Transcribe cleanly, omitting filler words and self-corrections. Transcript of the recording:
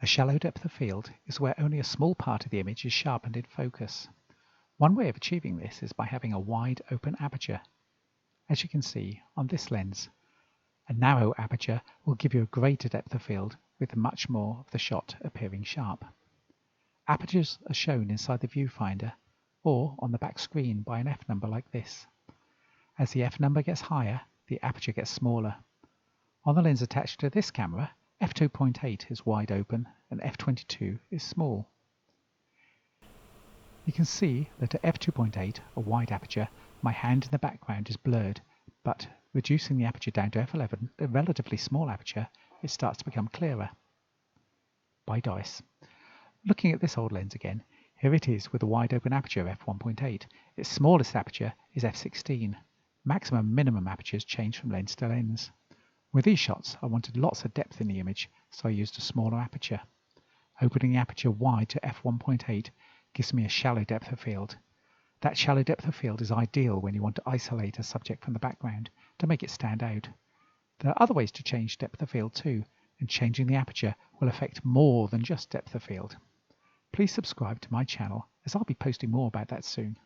A shallow depth of field is where only a small part of the image is sharpened in focus. One way of achieving this is by having a wide open aperture. As you can see on this lens, a narrow aperture will give you a greater depth of field with much more of the shot appearing sharp. Apertures are shown inside the viewfinder or on the back screen by an F number like this. As the F number gets higher, the aperture gets smaller. On the lens attached to this camera, f2.8 is wide open and f22 is small. You can see that at f2.8, a wide aperture, my hand in the background is blurred, but reducing the aperture down to f11, a relatively small aperture, it starts to become clearer. By Doris. Looking at this old lens again, here it is with a wide open aperture f1.8. Its smallest aperture is f16. Maximum and minimum apertures change from lens to lens. With these shots, I wanted lots of depth in the image, so I used a smaller aperture. Opening the aperture wide to f1.8 gives me a shallow depth of field. That shallow depth of field is ideal when you want to isolate a subject from the background to make it stand out. There are other ways to change depth of field too, and changing the aperture will affect more than just depth of field. Please subscribe to my channel as I'll be posting more about that soon.